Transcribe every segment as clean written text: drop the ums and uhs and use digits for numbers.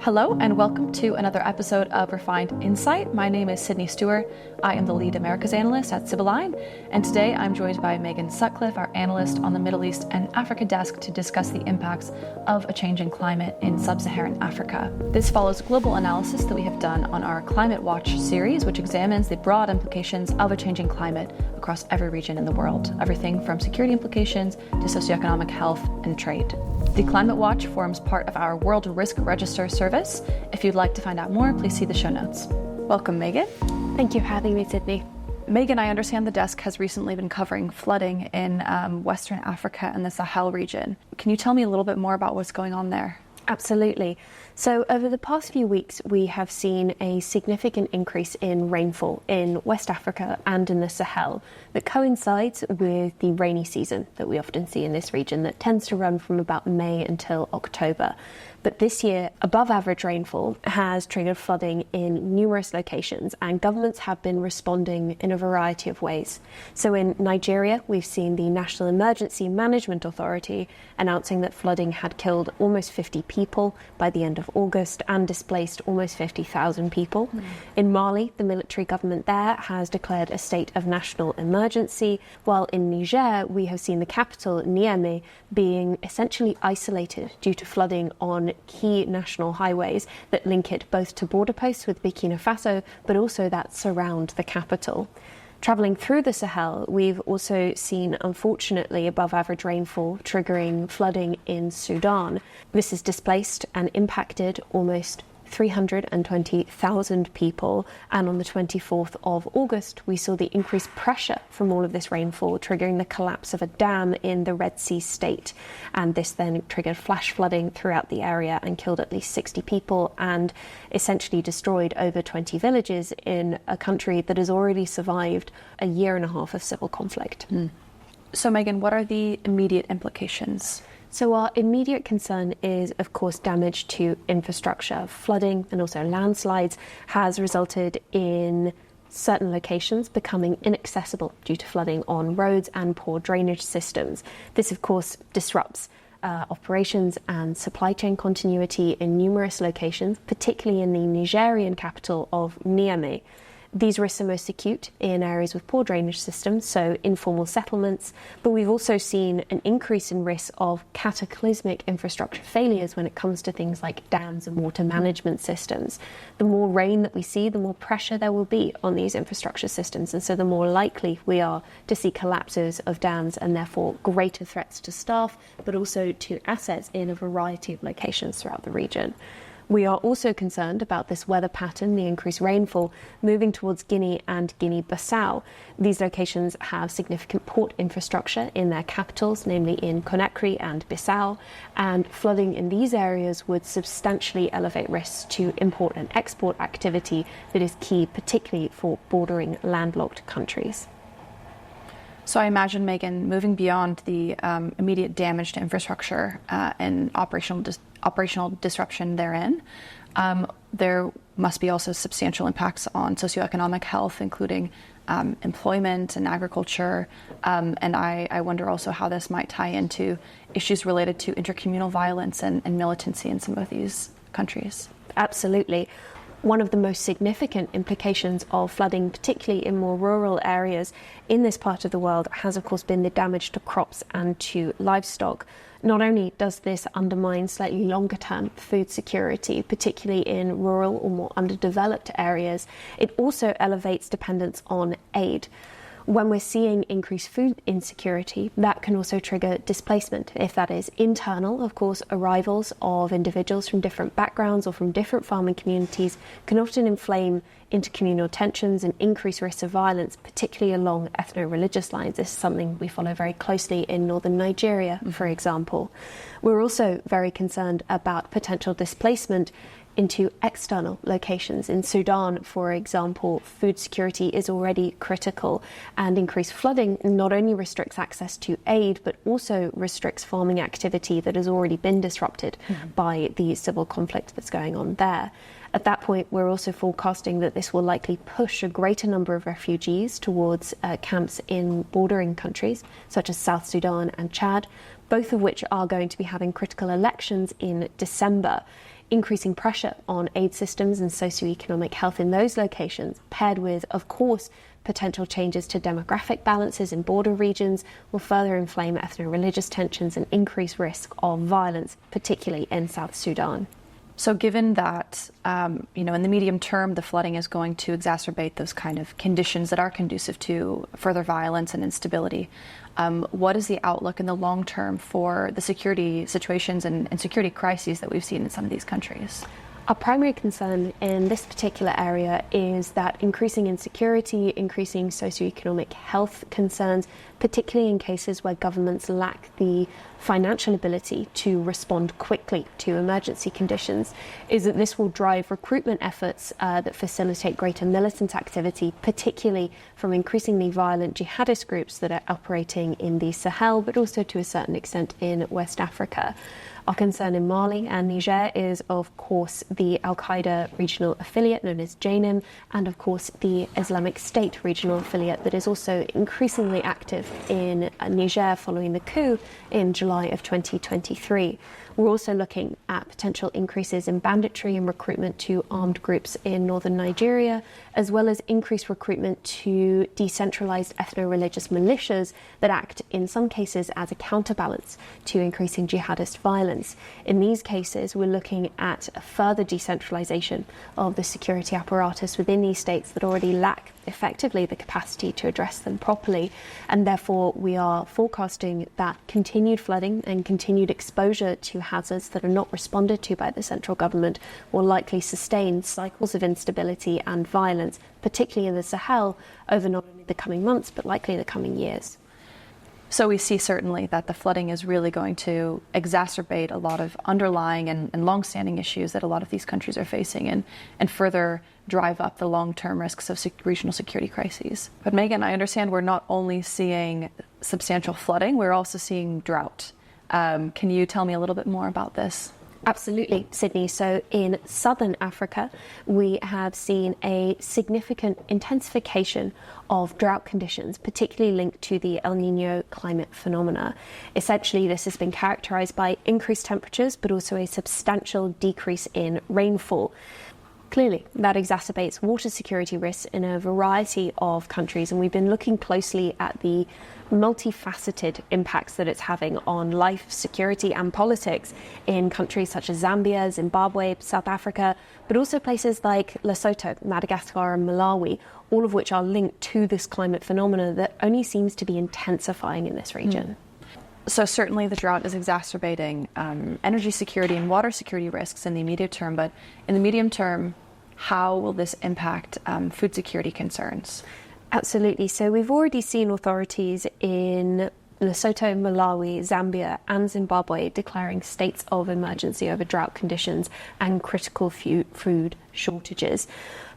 Hello and welcome to another episode of Refined Insight. My name is Sydney Stewart. I am the lead Americas analyst at Sub-Saharan, and today I'm joined by Megan Sutcliffe, our analyst on the Middle East and Africa desk, to discuss the impacts of a changing climate in Sub-Saharan Africa. This follows global analysis that we have done on our Climate Watch series, which examines the broad implications of a changing climate across every region in the world, everything from security implications to socioeconomic health and trade. The Climate Watch forms part of our World Risk Register service. If you'd like to find out more, please see the show notes. Welcome, Megan. Thank you for having me, Sydney. Megan, I understand the desk has recently been covering flooding in Western Africa and the Sahel region. Can you tell me a little bit more about what's going on there? Absolutely. So over the past few weeks, we have seen a significant increase in rainfall in West Africa and in the Sahel that coincides with the rainy season that we often see in this region that tends to run from about May until October. But this year, above average rainfall has triggered flooding in numerous locations, and governments have been responding in a variety of ways. So in Nigeria, we've seen the National Emergency Management Authority announcing that flooding had killed almost 50 people by the end of August and displaced almost 50,000 people. In Mali, the military government there has declared a state of national emergency, while in Niger, we have seen the capital, Niamey, being essentially isolated due to flooding on key national highways that link it both to border posts with Burkina Faso, but also that surround the capital. Travelling through the Sahel, we've also seen, unfortunately, above average rainfall triggering flooding in Sudan. This has displaced and impacted almost 320,000 people, and on the 24th of August we saw the increased pressure from all of this rainfall triggering the collapse of a dam in the Red Sea state, and this then triggered flash flooding throughout the area and killed at least 60 people and essentially destroyed over 20 villages in a country that has already survived a year and a half of civil conflict. So Megan, what are the immediate implications? So our immediate concern is, of course, damage to infrastructure. Flooding and also landslides has resulted in certain locations becoming inaccessible due to flooding on roads and poor drainage systems. This, of course, disrupts operations and supply chain continuity in numerous locations, particularly in the Nigerian capital of Niamey. These risks are most acute in areas with poor drainage systems, so informal settlements, but we've also seen an increase in risk of cataclysmic infrastructure failures when it comes to things like dams and water management systems. The more rain that we see, the more pressure there will be on these infrastructure systems, and so the more likely we are to see collapses of dams and therefore greater threats to staff, but also to assets in a variety of locations throughout the region. We are also concerned about this weather pattern, the increased rainfall, moving towards Guinea and Guinea-Bissau. These locations have significant port infrastructure in their capitals, namely in Conakry and Bissau, and flooding in these areas would substantially elevate risks to import and export activity that is key, particularly for bordering landlocked countries. So I imagine, Megan, moving beyond the immediate damage to infrastructure and operational disruption therein, there must be also substantial impacts on socioeconomic health, including employment and agriculture. And I wonder also how this might tie into issues related to intercommunal violence and militancy in some of these countries. Absolutely. One of the most significant implications of flooding, particularly in more rural areas in this part of the world, has of course been the damage to crops and to livestock. Not only does this undermine slightly longer term food security, particularly in rural or more underdeveloped areas, it also elevates dependence on aid. When we're seeing increased food insecurity, that can also trigger displacement. If that is internal, of course, arrivals of individuals from different backgrounds or from different farming communities can often inflame intercommunal tensions and increase risks of violence, particularly along ethno-religious lines. This is something we follow very closely in northern Nigeria, for example. We're also very concerned about potential displacement into external locations. In Sudan, for example, food security is already critical, and increased flooding not only restricts access to aid, but also restricts farming activity that has already been disrupted by the civil conflict that's going on there. At that point, we're also forecasting that this will likely push a greater number of refugees towards camps in bordering countries, such as South Sudan and Chad, both of which are going to be having critical elections in December. increasing pressure on aid systems and socioeconomic health in those locations, paired with, of course, potential changes to demographic balances in border regions, will further inflame ethno-religious tensions and increase risk of violence, particularly in South Sudan. So given that, in the medium term, the flooding is going to exacerbate those kind of conditions that are conducive to further violence and instability, what is the outlook in the long term for the security situations and security crises that we've seen in some of these countries? Our primary concern in this particular area is that increasing insecurity, increasing socioeconomic health concerns, particularly in cases where governments lack the financial ability to respond quickly to emergency conditions, is that this will drive recruitment efforts that facilitate greater militant activity, particularly from increasingly violent jihadist groups that are operating in the Sahel, but also to a certain extent in West Africa. Our concern in Mali and Niger is, of course, the Al-Qaeda regional affiliate known as JNIM, and, of course, the Islamic State regional affiliate that is also increasingly active in Niger following the coup in July of 2023. We're also looking at potential increases in banditry and recruitment to armed groups in northern Nigeria, as well as increased recruitment to decentralized ethno-religious militias that act in some cases as a counterbalance to increasing jihadist violence. In these cases, we're looking at a further decentralization of the security apparatus within these states that already lack effectively the capacity to address them properly, and therefore we are forecasting that continued flooding and continued exposure to hazards that are not responded to by the central government will likely sustain cycles of instability and violence, particularly in the Sahel, over not only the coming months but likely the coming years. So we see certainly that the flooding is really going to exacerbate a lot of underlying and long-standing issues that a lot of these countries are facing and further drive up the long-term risks of regional security crises. But Megan, I understand we're not only seeing substantial flooding, we're also seeing drought. Can you tell me a little bit more about this? Absolutely, Sydney. So in southern Africa, we have seen a significant intensification of drought conditions, particularly linked to the El Niño climate phenomena. Essentially, this has been characterized by increased temperatures, but also a substantial decrease in rainfall. Clearly, that exacerbates water security risks in a variety of countries, and we've been looking closely at the multifaceted impacts that it's having on life, security and politics in countries such as Zambia, Zimbabwe, South Africa, but also places like Lesotho, Madagascar and Malawi, all of which are linked to this climate phenomena that only seems to be intensifying in this region. So certainly the drought is exacerbating energy security and water security risks in the immediate term, but in the medium term, how will this impact food security concerns? Absolutely. So we've already seen authorities in Lesotho, Malawi, Zambia and Zimbabwe declaring states of emergency over drought conditions and critical food shortages.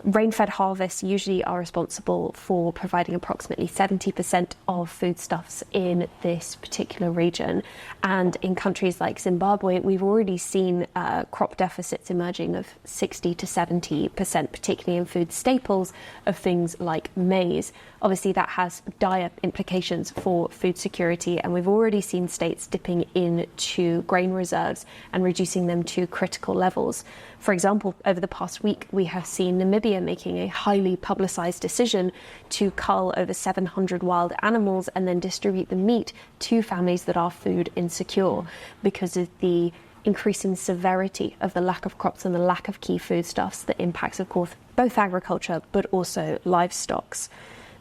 Rain-fed harvests usually are responsible for providing approximately 70% of foodstuffs in this particular region. And in countries like Zimbabwe, we've already seen crop deficits emerging of 60 to 70%, particularly in food staples of things like maize. Obviously, that has dire implications for food security, and we've already seen states dipping into grain reserves and reducing them to critical levels. For example, over the past week, we have seen Namibia making a highly publicised decision to cull over 700 wild animals and then distribute the meat to families that are food insecure because of the increasing severity of the lack of crops and the lack of key foodstuffs that impacts, of course, both agriculture but also livestock.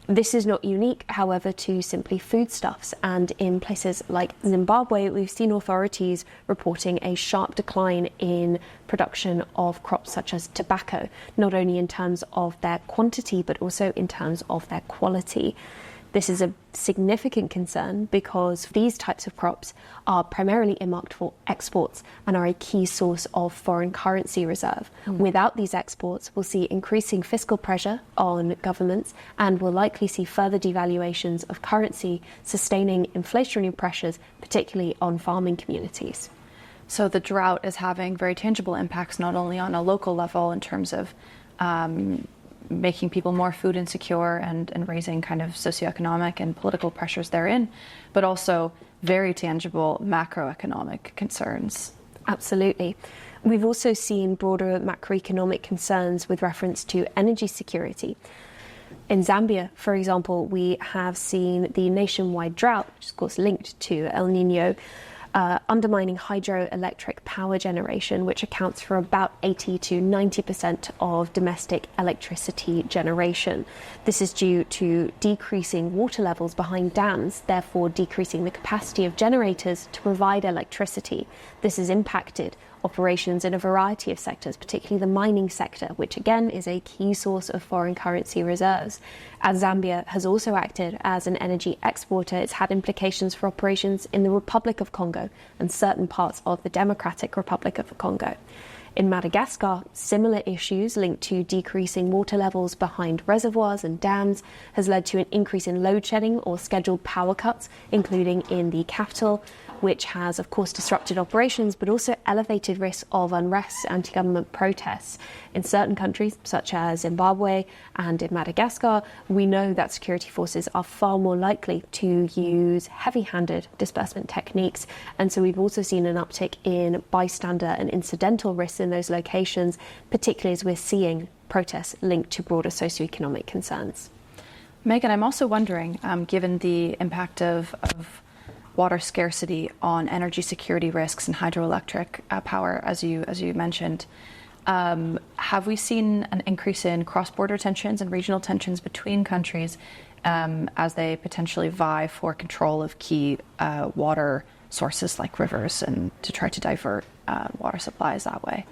This is not unique, however, to simply foodstuffs, and in places like Zimbabwe, we've seen authorities reporting a sharp decline in production of crops such as tobacco, not only in terms of their quantity, but also in terms of their quality. This is a significant concern because these types of crops are primarily earmarked for exports and are a key source of foreign currency reserve. Without these exports, we'll see increasing fiscal pressure on governments and will likely see further devaluations of currency, sustaining inflationary pressures, particularly on farming communities. So the drought is having very tangible impacts not only on a local level in terms of making people more food insecure and raising kind of socioeconomic and political pressures therein, but also very tangible macroeconomic concerns. Absolutely. We've also seen broader macroeconomic concerns with reference to energy security. In Zambia, for example, we have seen the nationwide drought, which is of course linked to El Nino, undermining hydroelectric power generation, which accounts for about 80 to 90% of domestic electricity generation. This is due to decreasing water levels behind dams, therefore decreasing the capacity of generators to provide electricity. This has impacted operations in a variety of sectors, particularly the mining sector, which again is a key source of foreign currency reserves. As Zambia has also acted as an energy exporter, it's had implications for operations in the Republic of Congo and certain parts of the Democratic Republic of Congo. In Madagascar, similar issues linked to decreasing water levels behind reservoirs and dams has led to an increase in load shedding or scheduled power cuts, including in the capital, which has, of course, disrupted operations, but also elevated risks of unrest, anti-government protests. In certain countries, such as Zimbabwe and in Madagascar, we know that security forces are far more likely to use heavy-handed disbursement techniques. And so we've also seen an uptick in bystander and incidental risks in those locations, particularly as we're seeing protests linked to broader socioeconomic concerns. Megan, I'm also wondering, given the impact of water scarcity on energy security risks and hydroelectric power, as you mentioned, have we seen an increase in cross-border tensions and regional tensions between countries as they potentially vie for control of key water sources like rivers and to try to divert water supplies that way?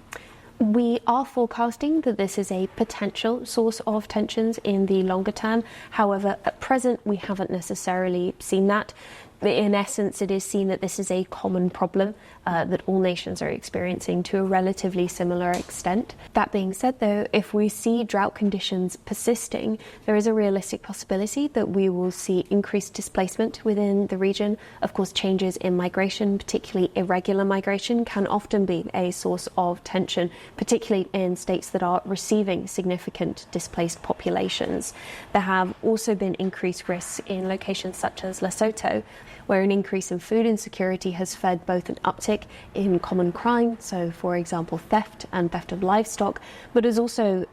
We are forecasting that this is a potential source of tensions in the longer term. However, at present, we haven't necessarily seen that. In essence, it is seen that this is a common problem that all nations are experiencing to a relatively similar extent. That being said, though, if we see drought conditions persisting, there is a realistic possibility that we will see increased displacement within the region. Of course, changes in migration, particularly irregular migration, can often be a source of tension, particularly in states that are receiving significant displaced populations. There have also been increased risks in locations such as Lesotho, where an increase in food insecurity has fed both an uptick in common crime, so for example theft and theft of livestock, but has also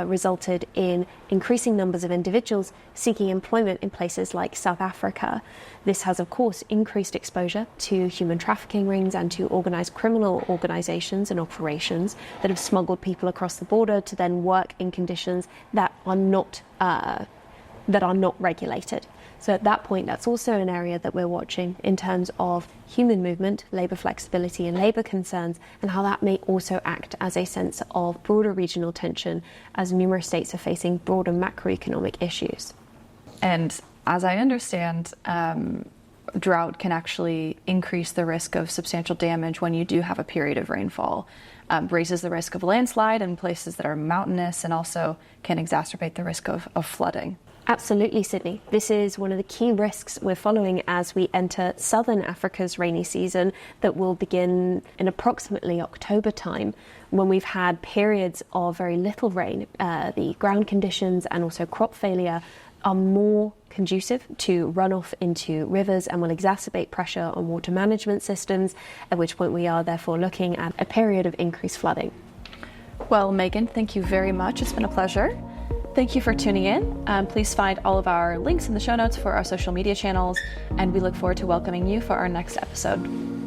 resulted in increasing numbers of individuals seeking employment in places like South Africa. This has, of course, increased exposure to human trafficking rings and to organised criminal organisations and operations that have smuggled people across the border to then work in conditions that are not regulated. So at that point, that's also an area that we're watching in terms of human movement, labour flexibility and labour concerns, and how that may also act as a sense of broader regional tension as numerous states are facing broader macroeconomic issues. And as I understand, drought can actually increase the risk of substantial damage when you do have a period of rainfall. Raises the risk of landslide in places that are mountainous and also can exacerbate the risk of flooding. Absolutely, Sydney. This is one of the key risks we're following as we enter southern Africa's rainy season that will begin in approximately October time, when we've had periods of very little rain. The ground conditions and also crop failure are more conducive to runoff into rivers and will exacerbate pressure on water management systems, at which point we are therefore looking at a period of increased flooding. Well, Megan, thank you very much. It's been a pleasure. Thank you for tuning in. Please find all of our links in the show notes for our social media channels, and we look forward to welcoming you for our next episode.